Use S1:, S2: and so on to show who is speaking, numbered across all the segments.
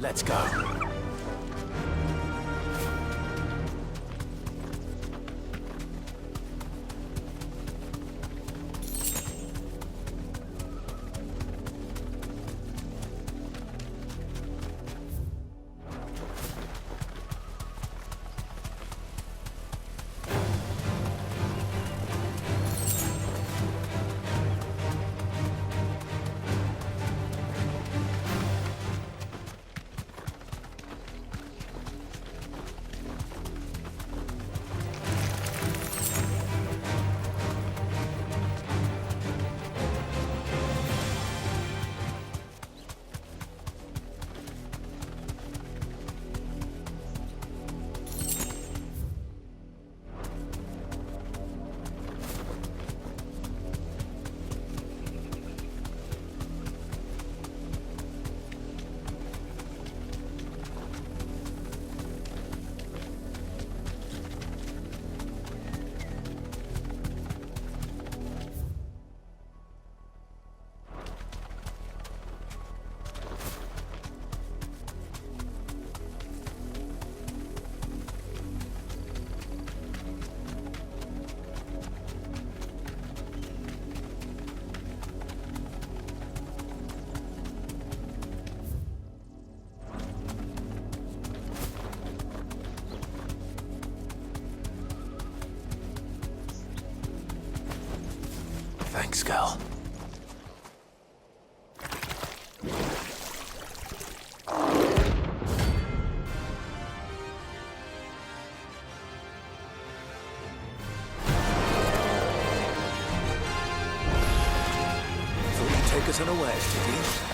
S1: Let's go. Thanks, girl. Thought you'd take us unawares, did you?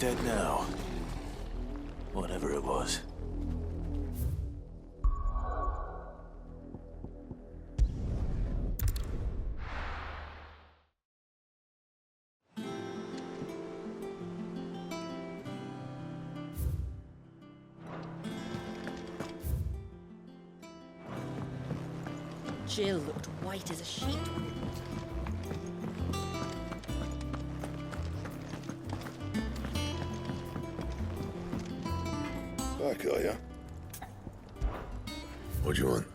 S1: dead now. Whatever it was.
S2: Jill looked white as a sheet.
S3: Back, are ya? What do you want?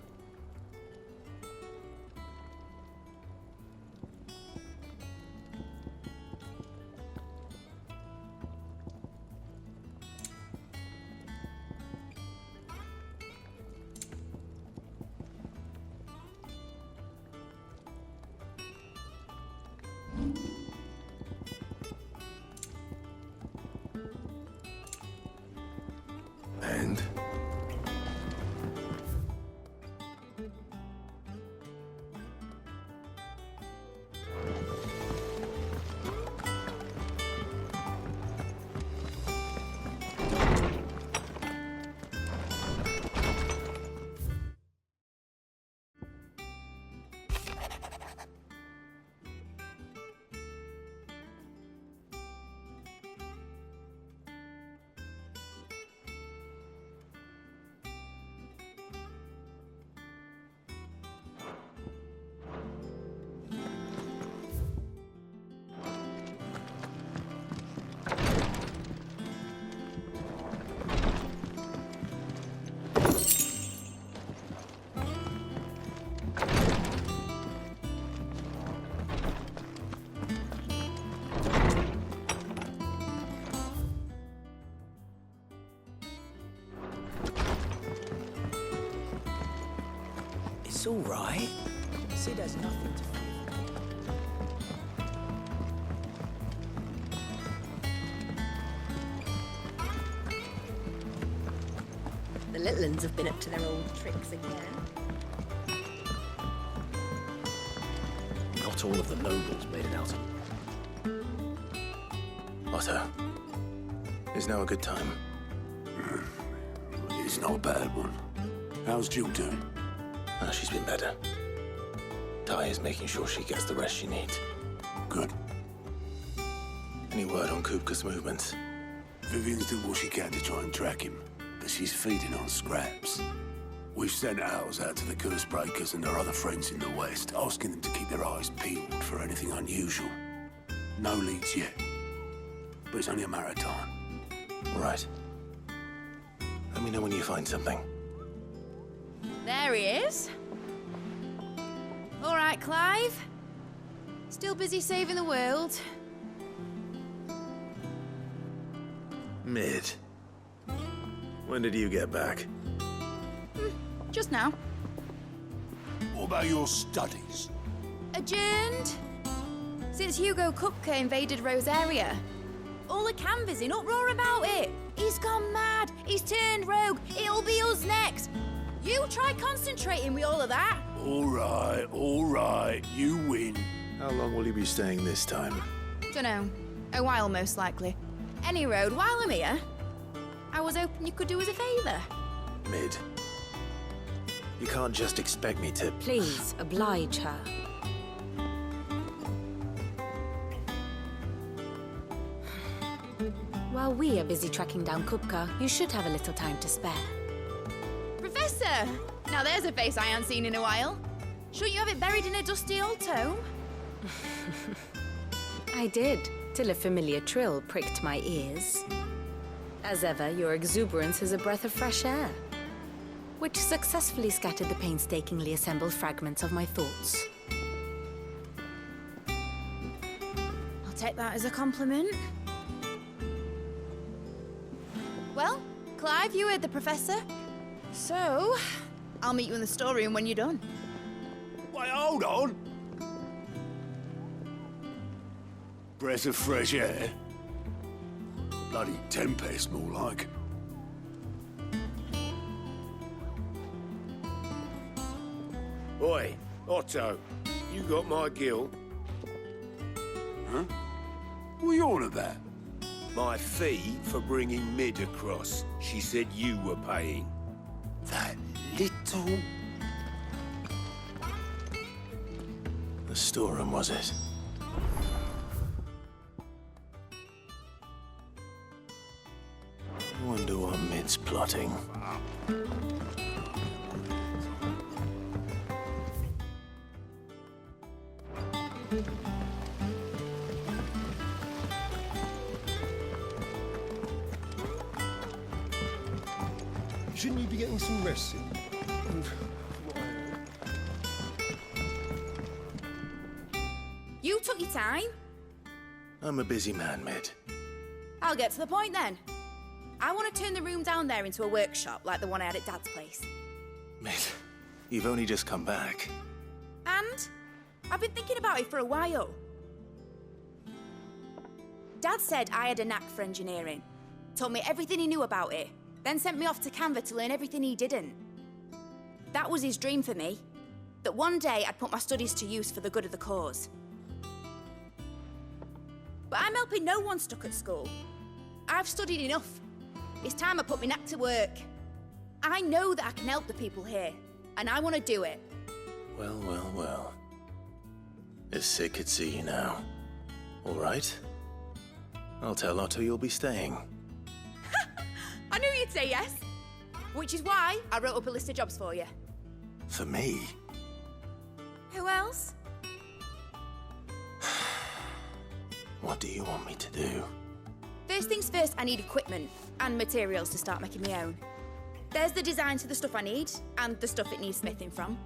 S3: And?
S1: It's all right. Sid has nothing to fear.
S2: The little uns have been up to their old tricks again.
S1: Not all of the nobles made it out. Otto, is now a good time?
S4: It's not a bad one. How's Jill doing?
S1: Oh, she's been better. Ty is making sure she gets the rest she needs.
S4: Good.
S1: Any word on Kupka's movements?
S4: Vivian's doing what she can to try and track him, but she's feeding on scraps. We've sent ours out to the curse breakers and our other friends in the west, asking them to keep their eyes peeled for anything unusual. No leads yet, but it's only a matter of time.
S1: Right. Let me know when you find something.
S2: There he is. All right, Clive. Still busy saving the world.
S1: Mid. When did you get back?
S2: Just now.
S4: What about your studies?
S2: Adjourned. Since Hugo Kupka invaded Rosaria. All the canvass in uproar about it. He's gone mad. He's turned rogue. It'll be us next. You try concentrating with all of that.
S4: All right, you win.
S1: How long will you be staying this time?
S2: Dunno. A while, most likely. Any road, while I'm here, I was hoping you could do us a favour.
S1: Mid. You can't just expect me to...
S5: Please, oblige her. While we are busy tracking down Kupka, you should have a little time to spare.
S2: Professor! Now there's a face I haven't seen in a while. Shouldn't you have it buried in a dusty old tome?
S5: I did, till a familiar trill pricked my ears. As ever, your exuberance is a breath of fresh air, which successfully scattered the painstakingly assembled fragments of my thoughts.
S2: I'll take that as a compliment. Well, Clive, you heard the professor. So, I'll meet you in the storeroom when you're done.
S4: Wait, hold on. Breath of fresh air. Bloody tempest, more like.
S6: Oi, Otto, you got my gill.
S4: Huh? What are you on about?
S6: My fee for bringing Mid across. She said you were paying.
S4: That little...
S1: The storeroom, was it? I wonder what Mid's plotting.
S3: Shouldn't you be getting some rest soon?
S2: You took your time.
S1: I'm a busy man, Mid.
S2: I'll get to the point then. I want to turn the room down there into a workshop like the one I had at Dad's place.
S1: Mid, you've only just come back.
S2: And I've been thinking about it for a while. Dad said I had a knack for engineering, told me everything he knew about it, then sent me off to Canva to learn everything he didn't. That was his dream for me, that one day I'd put my studies to use for the good of the cause. But I'm helping no one stuck at school. I've studied enough. It's time I put my knack to work. I know that I can help the people here, and I want to do it.
S1: Well, well, well. It's Sid could see you now. All right. I'll tell Otto you'll be staying.
S2: I knew you'd say yes. Which is why I wrote up a list of jobs for you.
S1: For me?
S2: Who else?
S1: What do you want me to do?
S2: First things first, I need equipment and materials to start making my own. There's the designs for the stuff I need and the stuff it needs smithing from.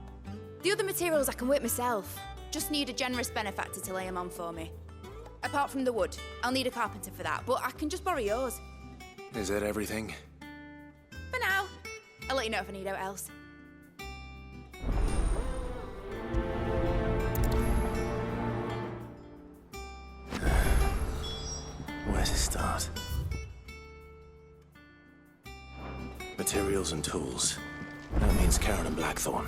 S2: The other materials I can work myself. Just need a generous benefactor to lay them on for me. Apart from the wood, I'll need a carpenter for that, but I can just borrow yours.
S1: Is that everything?
S2: For now. I'll let you know if I need out else.
S1: Where to start? Materials and tools. That means Karen and Blackthorn.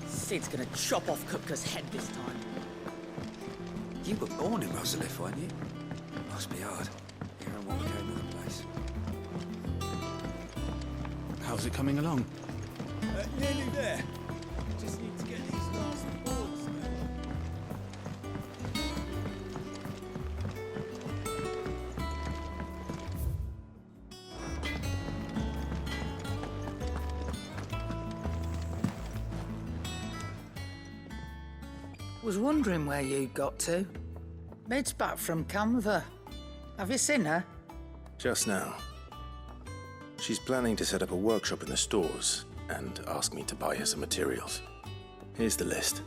S7: Sid's gonna chop off Kupka's head this time.
S8: You were born in Rosalith, weren't you? Must be hard, hearing what became of the place.
S9: How's it coming along?
S6: Nearly there. Just need to get these last boards.
S7: Was wondering where you got to. Mid's back from Canva. Have you seen her?
S1: Just now. She's planning to set up a workshop in the stores and ask me to buy her some materials. Here's the list.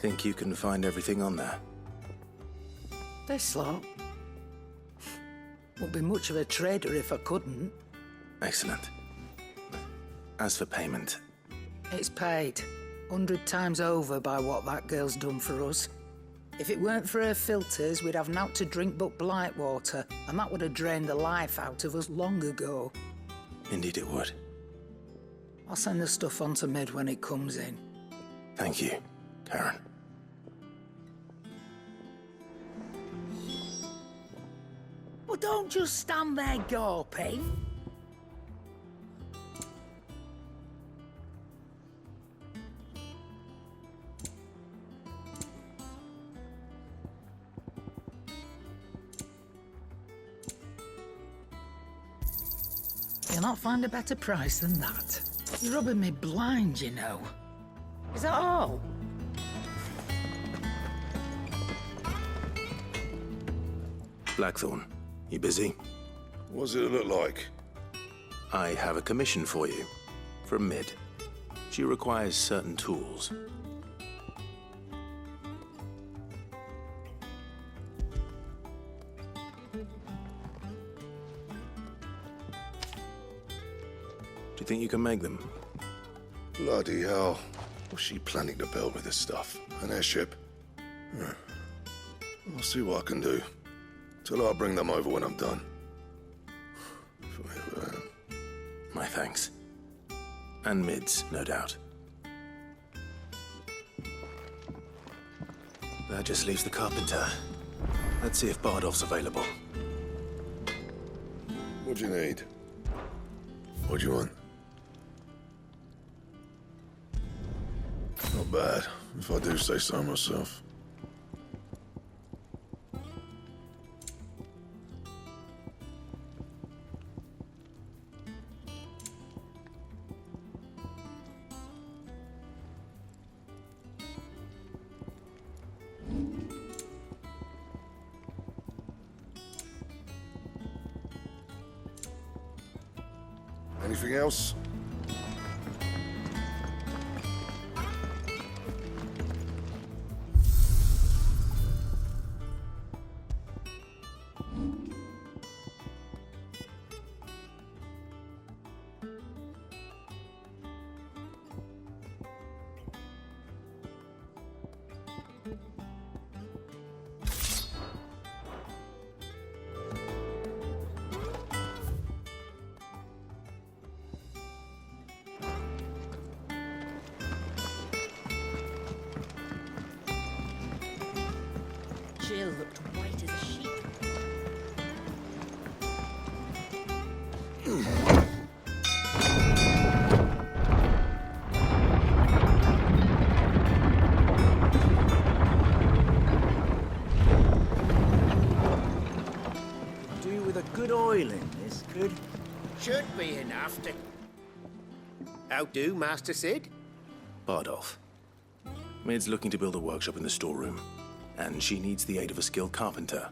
S1: Think you can find everything on there?
S7: This lot. Wouldn't be much of a trader if I couldn't.
S1: Excellent. As for payment,
S7: It's paid 100 times over by what that girl's done for us. If it weren't for her filters, we'd have naught to drink but blight water, and that would have drained the life out of us long ago.
S1: indeed it would.
S7: I'll send the stuff on to Mid when it comes in.
S1: Thank you, Karen.
S7: Well, don't just stand there gawping. You'll not find a better price than that. You're rubbing me blind, you know. Is that all?
S1: Blackthorn, you busy?
S3: What's it look like?
S1: I have a commission for you. From Mid. She requires certain tools. Do you think you can make them?
S3: Bloody hell. What's she planning to build with this stuff? An airship? I'll see what I can do. Till I bring them over when I'm done.
S1: My thanks. And Mid's, no doubt. That just leaves the carpenter. Let's see if Bardolph's available.
S3: What do you need? What do you want? Not bad, if I do say so myself. Anything else?
S10: Jill looked white as a sheep.
S6: Do with a good oiling, this could.
S11: Should be enough to... How do, Master Sid?
S1: Bardolph. Mid's looking to build a workshop in the storeroom, and she needs the aid of a skilled carpenter.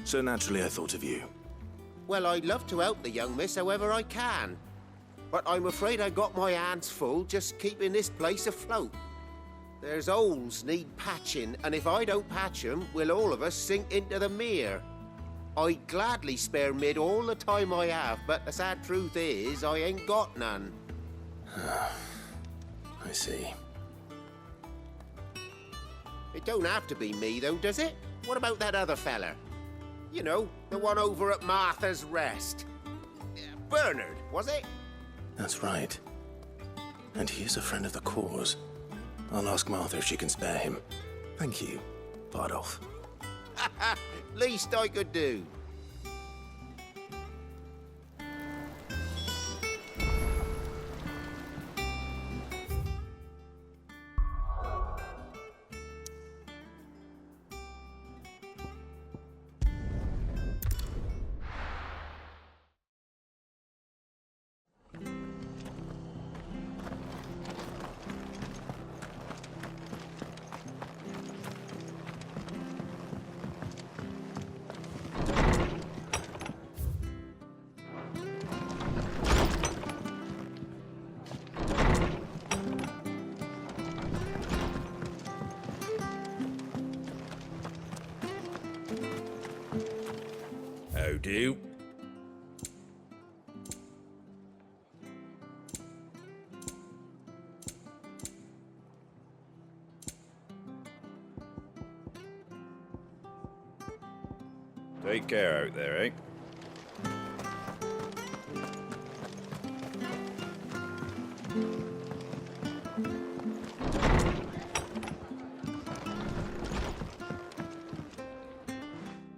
S1: So naturally I thought of you.
S11: Well, I'd love to help the young miss however I can. But I'm afraid I got my hands full just keeping this place afloat. There's holes need patching, and if I don't patch 'em, we'll all of us sink into the mere. I'd gladly spare Mid all the time I have, but the sad truth is, I ain't got none.
S1: I see.
S11: It don't have to be me, though, does it? What about that other fella? You know, the one over at Martha's Rest. Bernard, was it?
S1: That's right. And he is a friend of the cause. I'll ask Martha if she can spare him. Thank you, Bardolph.
S11: Least I could do.
S6: How do? Take care out there, eh?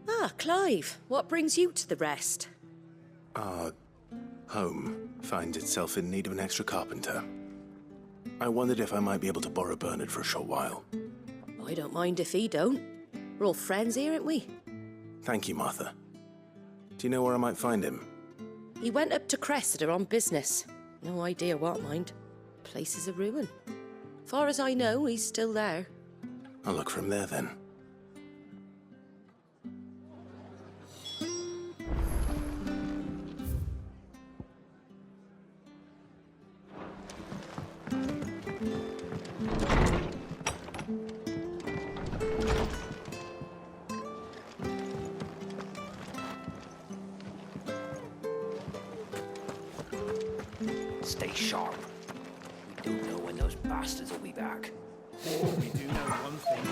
S10: Ah, Clive, what brings you to the Rest?
S1: Our home finds itself in need of an extra carpenter. I wondered if I might be able to borrow Bernard for a short while.
S10: I don't mind if he don't. We're all friends here, aren't we?
S1: Thank you, Martha. Do you know where I might find him?
S10: He went up to Cressida on business. No idea what, mind. Place is a ruin. Far as I know, he's still there.
S1: I'll look for him there then.
S8: Stay sharp. We don't know when those bastards will be back.
S6: We do know one thing.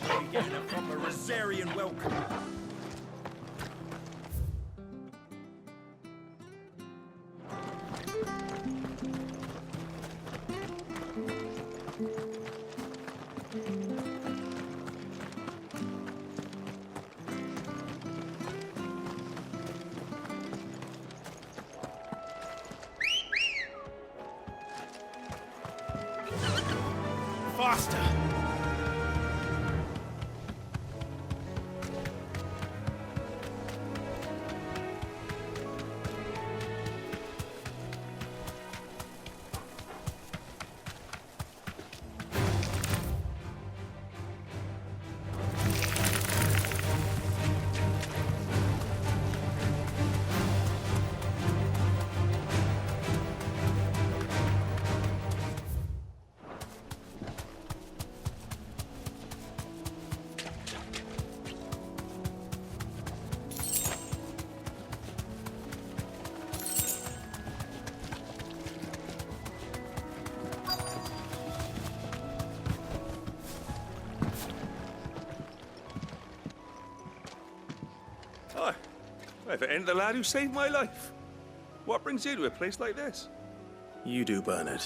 S6: We're getting a proper Rosarian welcome. faster!
S12: Hi. If it ain't the lad who saved my life. What brings you to a place like this?
S1: You do, Bernard.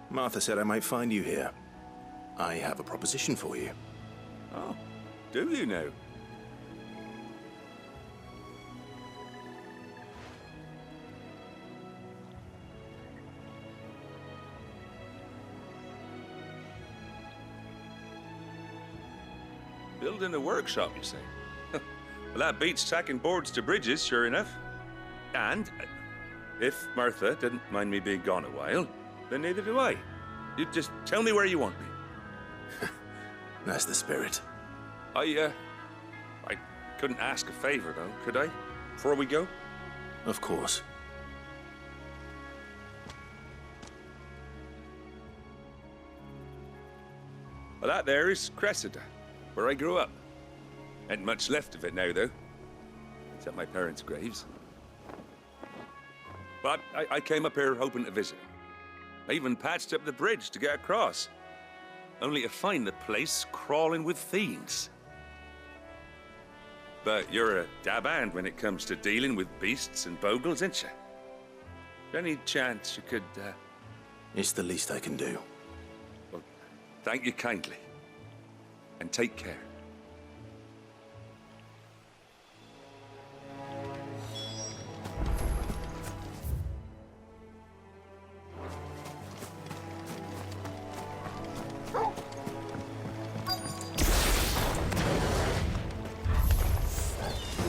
S1: Martha said I might find you here. I have a proposition for you.
S12: Oh, do you now? Building a workshop, you say? Well, that beats tacking boards to bridges, sure enough. And if Martha didn't mind me being gone a while, then neither do I. You just tell me where you want me.
S1: That's the spirit.
S12: I couldn't ask a favor, though, could I? Before we go?
S1: Of course.
S12: Well, that there is Cressida, where I grew up. Ain't much left of it now, though. Except my parents' graves. But I came up here hoping to visit. I even patched up the bridge to get across. Only to find the place crawling with fiends. But you're a dab hand when it comes to dealing with beasts and bogles, ain't you? Any chance you could,
S1: It's the least I can do.
S12: Well, thank you kindly. And take care.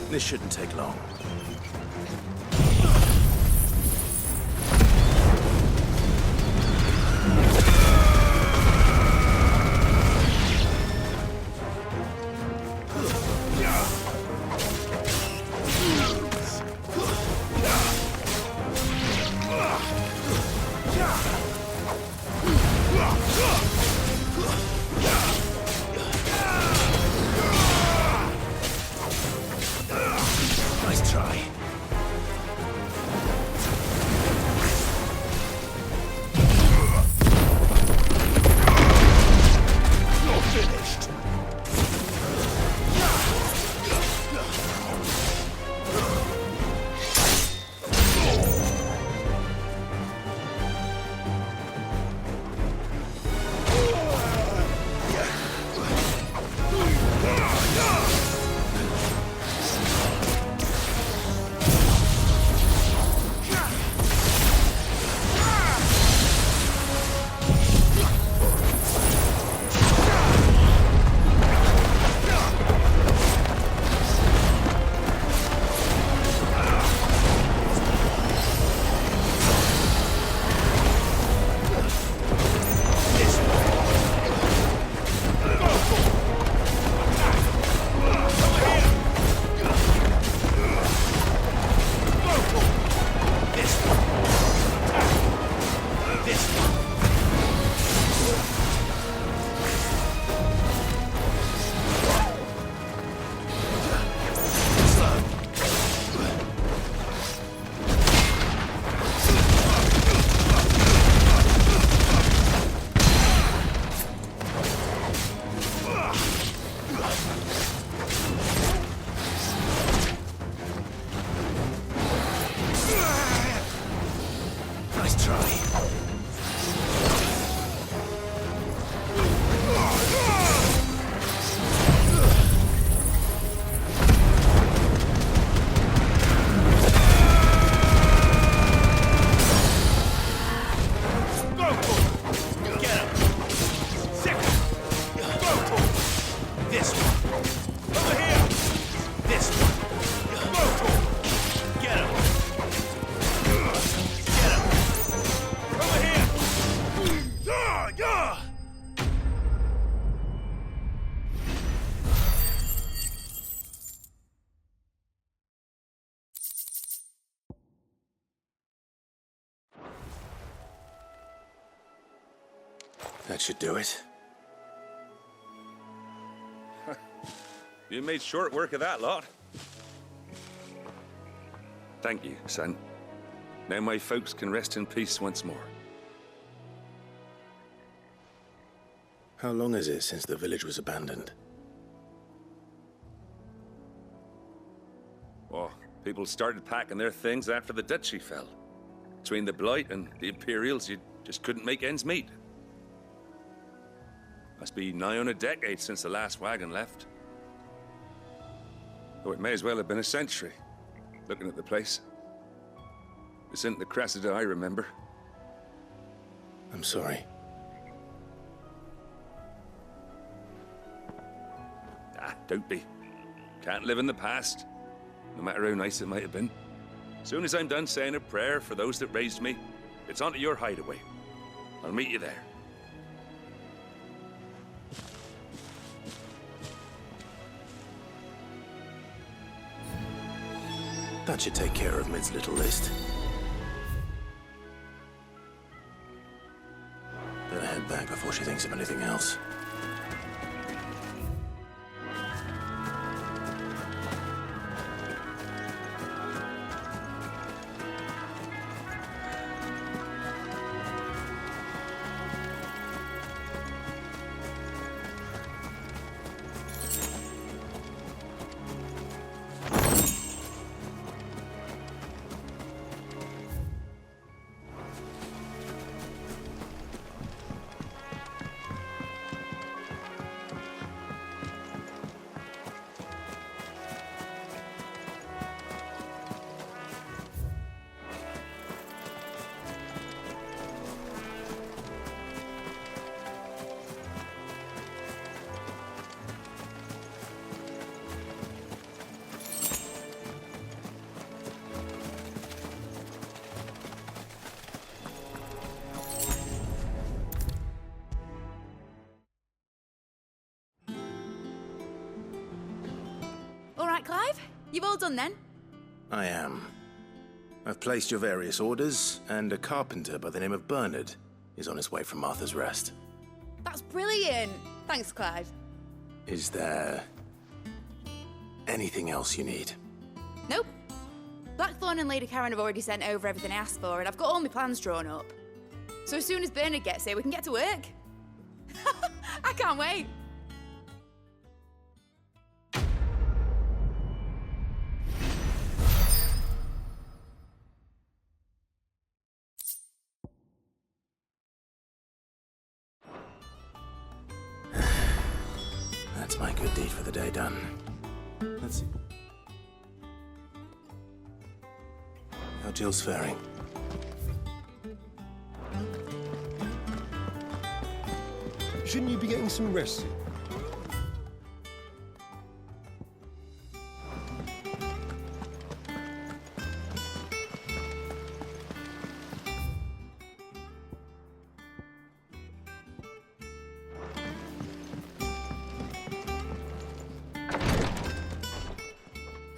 S1: This shouldn't take long. Nice try. You're finished. Nice try.
S6: Go for it! Get him! Sick!
S1: That should do it.
S12: You made short work of that lot. Thank you, son. Now my folks can rest in peace once more.
S1: How long is it since the village was abandoned?
S12: Oh, people started packing their things after the duchy fell. Between the Blight and the Imperials, you just couldn't make ends meet. Must be nigh on a decade since the last wagon left. Though it may as well have been a century, looking at the place. This isn't the Cressida I remember.
S1: I'm sorry.
S12: Ah, don't be. Can't live in the past, no matter how nice it might have been. Soon as I'm done saying a prayer for those that raised me, it's on to your hideaway. I'll meet you there.
S1: That should take care of Mid's little list. Better head back before she thinks of anything else.
S2: All right, Clive? You've all done then?
S1: I am. I've placed your various orders, and a carpenter by the name of Bernard is on his way from Martha's Rest.
S2: That's brilliant. Thanks, Clive.
S1: Is there anything else you need?
S2: Nope. Blackthorn and Lady Karen have already sent over everything I asked for, and I've got all my plans drawn up. So as soon as Bernard gets here, we can get to work. I can't wait.
S1: That's my good deed for the day done. Let's see. How Jill's faring?
S6: Shouldn't you be getting some rest?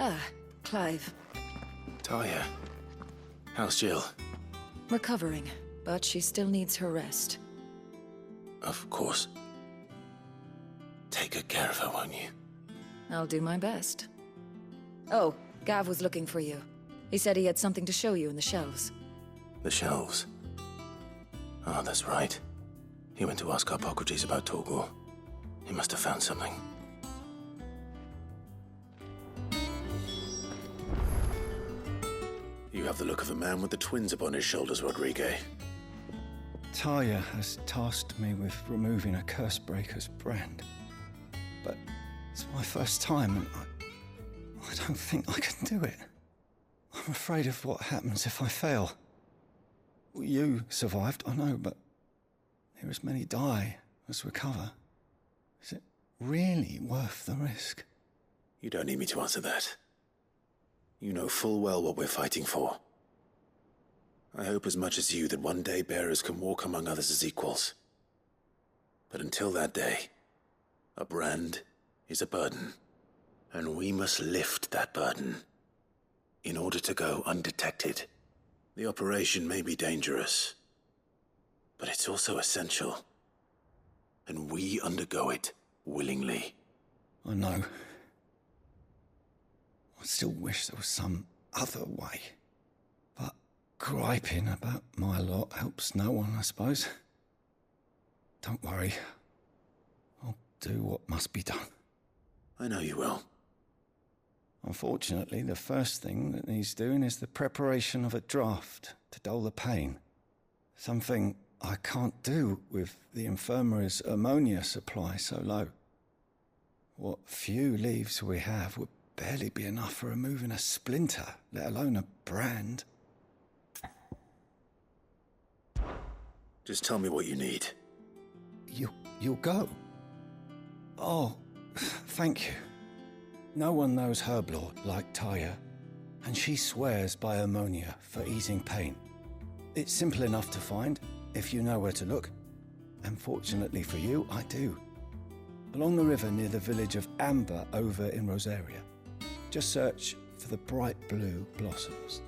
S13: Ah, Clive.
S1: Talia. How's Jill?
S13: Recovering, but she still needs her rest.
S1: Of course. Take good care of her, won't you?
S13: I'll do my best. Oh, Gav was looking for you. He said he had something to show you in the shelves.
S1: The shelves. Ah, that's right. He went to ask Harpocrates about Torgor. He must have found something. You have the look of a man with the twins upon his shoulders, Rodrigue.
S14: Talia has tasked me with removing a Cursebreaker's brand. But it's my first time, and I don't think I can do it. I'm afraid of what happens if I fail. You survived, I know, but there as many die as recover. Is it really worth the risk?
S1: You don't need me to answer that. You know full well what we're fighting for. I hope as much as you that one day bearers can walk among others as equals. But until that day, a brand is a burden, and we must lift that burden in order to go undetected. The operation may be dangerous, but it's also essential. and we undergo it willingly.
S14: I know. I still wish there was some other way. But griping about my lot helps no one, I suppose. Don't worry. I'll do what must be done.
S1: I know you will.
S14: Unfortunately, the first thing that needs doing is the preparation of a draft to dull the pain. Something I can't do with the infirmary's ammonia supply so low. What few leaves we have would barely be enough for removing a splinter, let alone a brand.
S1: Just tell me what you need.
S14: You'll go? Oh, thank you. No one knows Herblord like Taya, and she swears by ammonia for easing pain. It's simple enough to find, if you know where to look. And fortunately for you, I do. Along the river near the village of Amber over in Rosaria. Just search for the bright blue blossoms.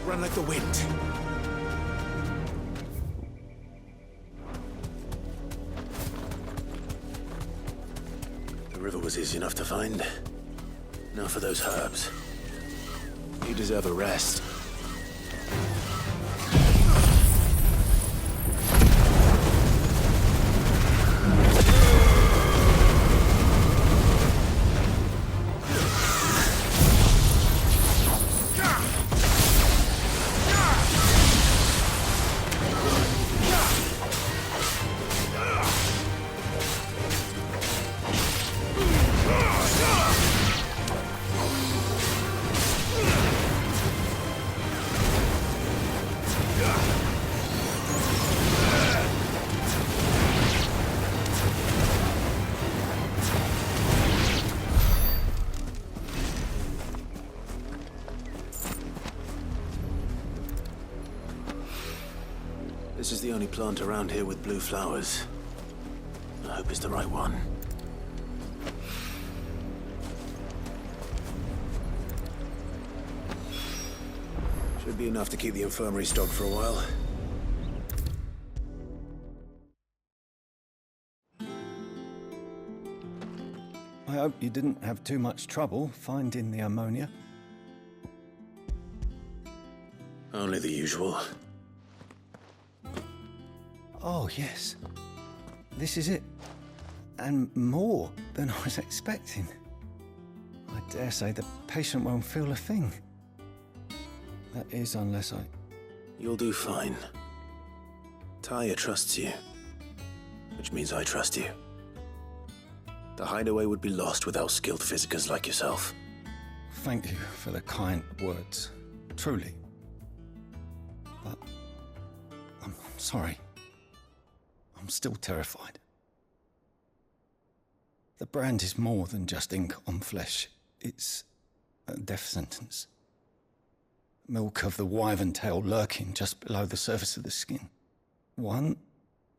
S1: Run like the wind. The river was easy enough to find. Now for those herbs. You deserve a rest. This is the only plant around here with blue flowers. I hope it's the right one. Should be enough to keep the infirmary stocked for a while.
S14: I hope you didn't have too much trouble finding the ammonia.
S1: Only the usual.
S14: Oh, yes. This is it. And more than I was expecting. I dare say the patient won't feel a thing. That is, unless I...
S1: You'll do fine. Taya trusts you, which means I trust you. The hideaway would be lost without skilled physicers like yourself.
S14: Thank you for the kind words. Truly. But... I'm sorry. I'm still terrified. The brand is more than just ink on flesh. It's a death sentence. Milk of the wyvern tail lurking just below the surface of the skin. One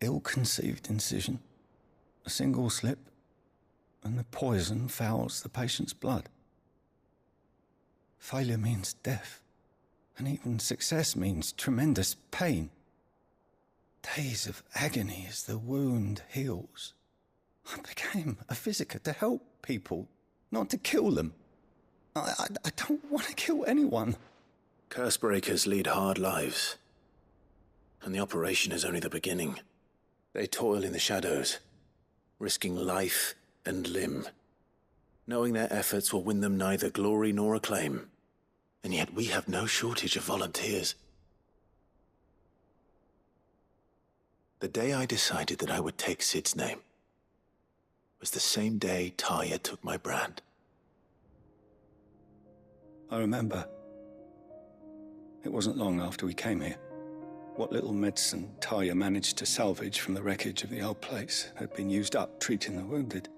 S14: ill-conceived incision, a single slip, and the poison fouls the patient's blood. Failure means death, and even success means tremendous pain. Days of agony as the wound heals. I became a physiker to help people, not to kill them. I don't want to kill anyone.
S1: Cursebreakers lead hard lives. And the operation is only the beginning. They toil in the shadows, risking life and limb, knowing their efforts will win them neither glory nor acclaim. And yet we have no shortage of volunteers. The day I decided that I would take Sid's name was the same day Taya took my brand.
S14: I remember. It wasn't long after we came here. What little medicine Talia managed to salvage from the wreckage of the old place had been used up treating the wounded.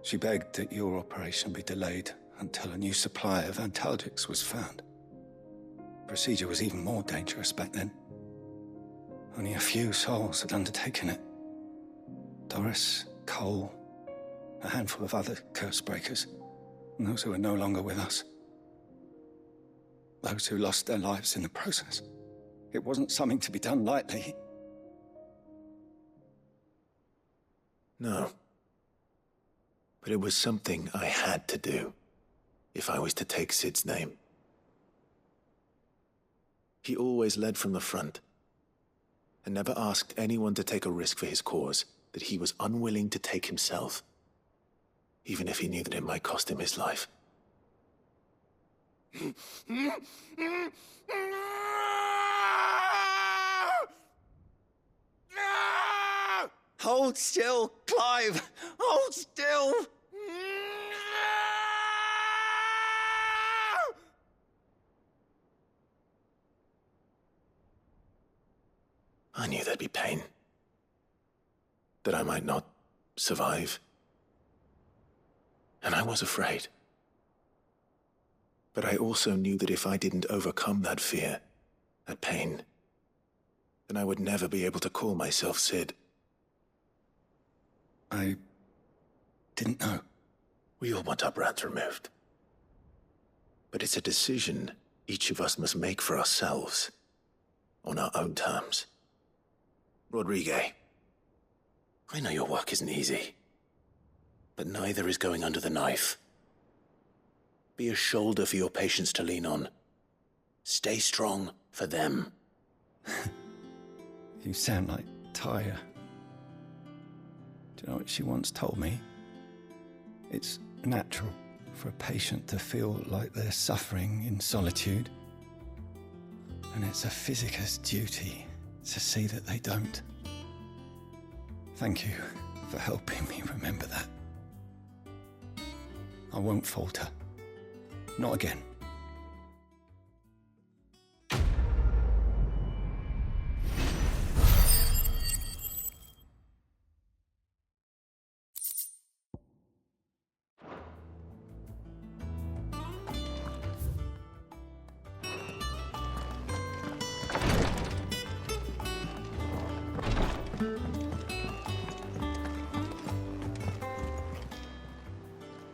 S14: She begged that your operation be delayed until a new supply of antalgics was found. Procedure was even more dangerous back then. Only a few souls had undertaken it. Doris, Cole, a handful of other curse breakers, and those who are no longer with us. Those who lost their lives in the process. It wasn't something to be done lightly.
S1: No. But it was something I had to do, if I was to take Sid's name. He always led from the front, and never asked anyone to take a risk for his cause that he was unwilling to take himself, even if he knew that it might cost him his life.
S14: Hold still, Clive! Hold still!
S1: I knew there'd be pain. That I might not survive. And I was afraid. But I also knew that if I didn't overcome that fear, that pain, then I would never be able to call myself Sid.
S14: I didn't know.
S1: We all want our brands removed. But it's a decision each of us must make for ourselves, on our own terms. Rodrigue, I know your work isn't easy, but neither is going under the knife. Be a shoulder for your patients to lean on. Stay strong for them.
S14: You sound like Talia. Do you know what she once told me? It's natural for a patient to feel like they're suffering in solitude. And it's a physicist's duty to see that they don't. Thank you for helping me remember that. I won't falter. Not again.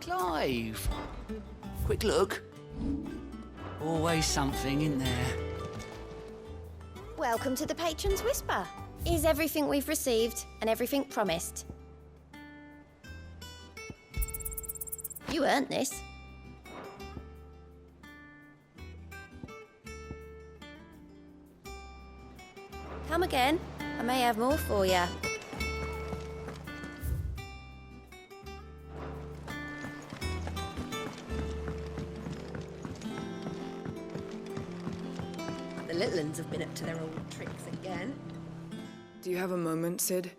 S15: Clive! Quick look. Always something in there.
S2: Welcome to the Patron's Whisper. Is everything we've received and everything promised? You earned this. Come again. I may have more for you.
S10: The little uns have been up to their old tricks again.
S13: Do you have a moment, Sid?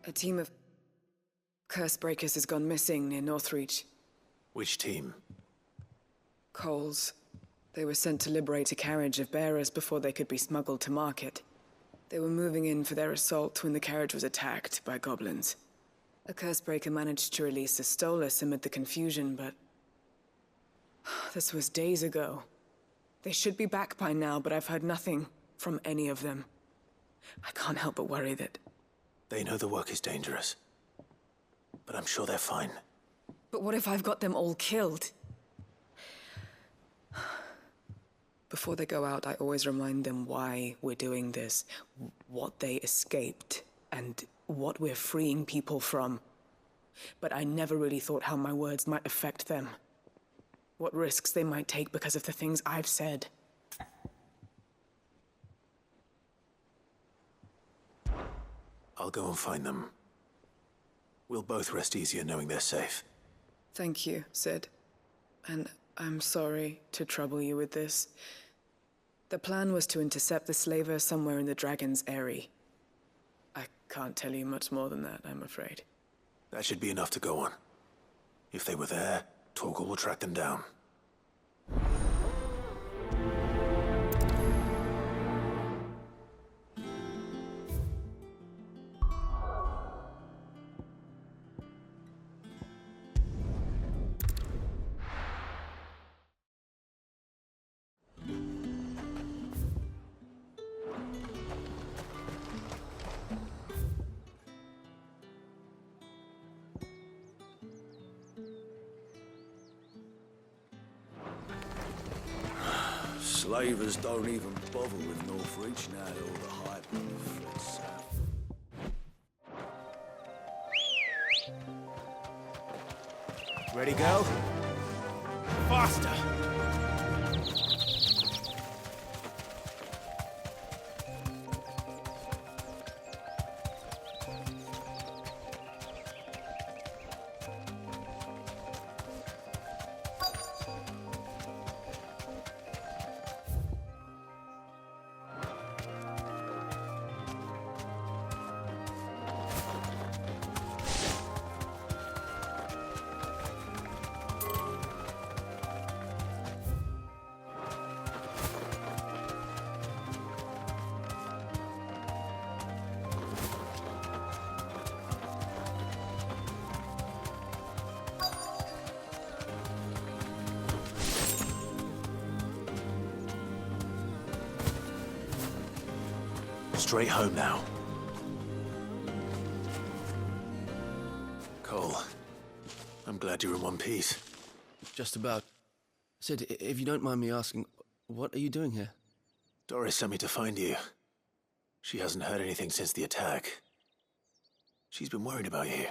S13: A team of curse breakers has gone missing near Northreach.
S1: Which team?
S13: Coles. They were sent to liberate a carriage of bearers before they could be smuggled to market. They were moving in for their assault when the carriage was attacked by goblins. A curse breaker managed to release a Stolas amid the confusion, but this was days ago. They should be back by now, but I've heard nothing from any of them. I can't help but worry that...
S1: They know the work is dangerous. But I'm sure they're fine.
S13: But what if I've got them all killed? Before they go out, I always remind them why we're doing this, what they escaped, and what we're freeing people from. But I never really thought how my words might affect them. What risks they might take because of the things I've said.
S1: I'll go and find them. We'll both rest easier knowing they're safe.
S13: Thank you, Sid. And I'm sorry to trouble you with this. The plan was to intercept the slaver somewhere in the Dragon's Eyrie. I can't tell you much more than that, I'm afraid.
S1: That should be enough to go on. If they were there, Torgal will track them down.
S6: Slavers don't even bother with Northreach now that all the hype fled south.
S1: Ready, go? Faster! Straight home now. Cole, I'm glad you're in one piece.
S16: Just about. Sid, if you don't mind me asking, what are you doing here?
S1: Doris sent me to find you. She hasn't heard anything since the attack. She's been worried about you.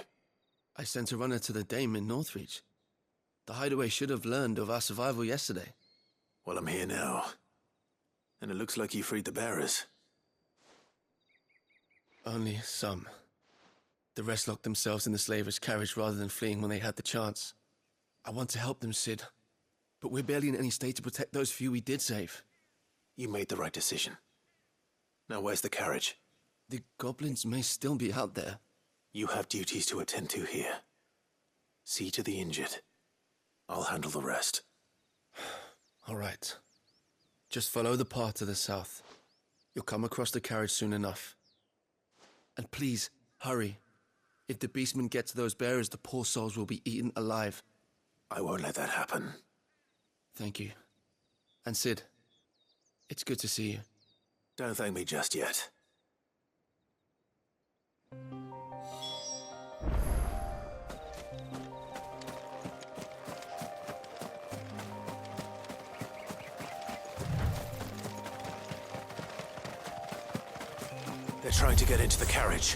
S16: I sent a runner to the Dame in Northreach. The hideaway should have learned of our survival yesterday.
S1: Well, I'm here now. And it looks like you freed the bearers.
S16: Only some. The rest locked themselves in the slavers' carriage rather than fleeing when they had the chance. I want to help them, Sid. But we're barely in any state to protect those few we did save.
S1: You made the right decision. Now where's the carriage?
S16: The goblins may still be out there.
S1: You have duties to attend to here. See to the injured. I'll handle the rest.
S16: All right. Just follow the path to the south. You'll come across the carriage soon enough. And please, hurry. If the beastmen get to those bearers, the poor souls will be eaten alive.
S1: I won't let that happen.
S16: Thank you. And Sid, it's good to see you.
S1: Don't thank me just yet. They're trying to get into the carriage.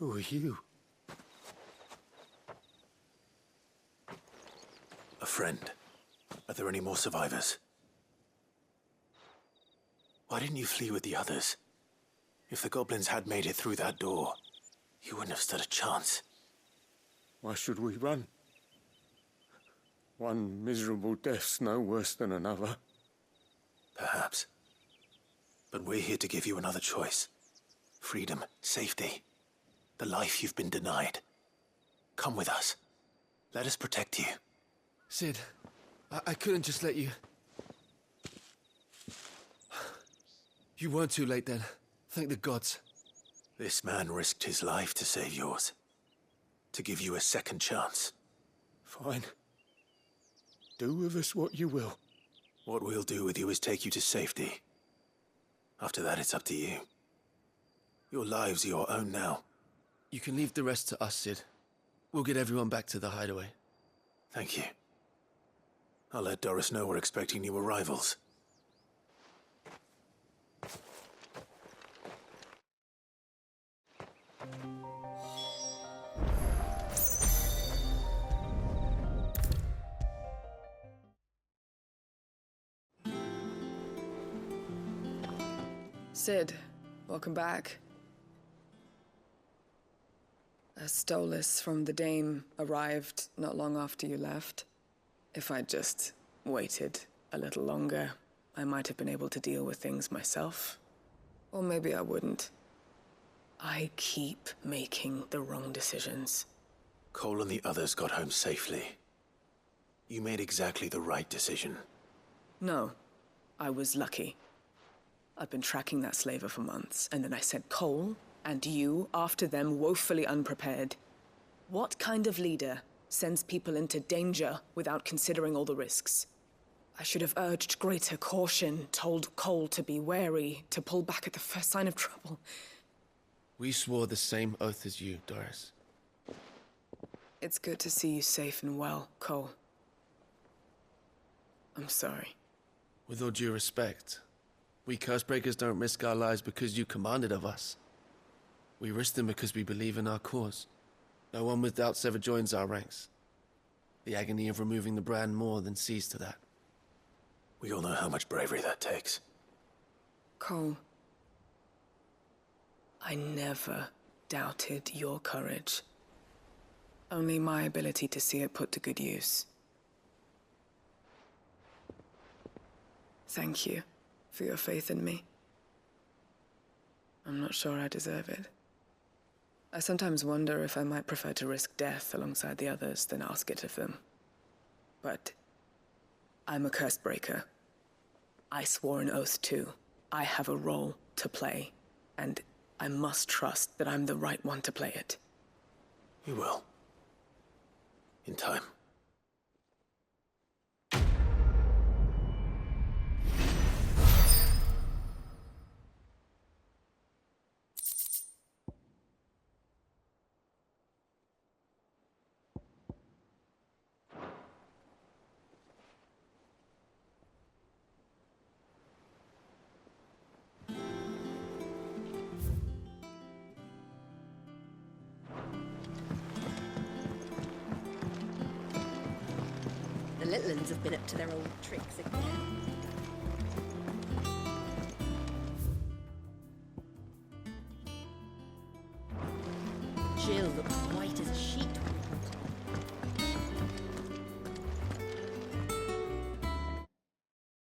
S16: Who are you?
S1: A friend. Are there any more survivors? Why didn't you flee with the others? If the goblins had made it through that door, you wouldn't have stood a chance.
S16: Why should we run? One miserable death's no worse than another.
S1: Perhaps. But we're here to give you another choice. Freedom, safety, the life you've been denied. Come with us. Let us protect you.
S16: Sid, I couldn't just let you... You weren't too late then. Thank the gods.
S1: This man risked his life to save yours. To give you a second chance.
S16: Fine. Do with us what you will.
S1: What we'll do with you is take you to safety. After that, it's up to you. Your lives are your own now.
S16: You can leave the rest to us, Sid. We'll get everyone back to the hideaway.
S1: Thank you. I'll let Doris know we're expecting new arrivals.
S13: Sid, welcome back. A Stolas from the Dame arrived not long after you left. If I'd just waited a little longer, I might have been able to deal with things myself. Or maybe I wouldn't. I keep making the wrong decisions.
S1: Cole and the others got home safely. You made exactly the right decision.
S13: No, I was lucky. I've been tracking that slaver for months, and then I sent Cole and you after them, woefully unprepared. What kind of leader sends people into danger without considering all the risks? I should have urged greater caution, told Cole to be wary, to pull back at the first sign of trouble.
S16: We swore the same oath as you, Doris.
S13: It's good to see you safe and well, Cole. I'm sorry.
S16: With all due respect, we Cursebreakers don't risk our lives because you commanded of us. We risk them because we believe in our cause. No one with doubts ever joins our ranks. The agony of removing the brand more than sees to that.
S1: We all know how much bravery that takes.
S13: Cole, I never doubted your courage. Only my ability to see it put to good use. Thank you for your faith in me. I'm not sure I deserve it. I sometimes wonder if I might prefer to risk death alongside the others than ask it of them. But I'm a Cursebreaker. I swore an oath too. I have a role to play, and I must trust that I'm the right one to play it.
S1: You will. In time.
S5: The little uns have been up to their old tricks again. Jill looks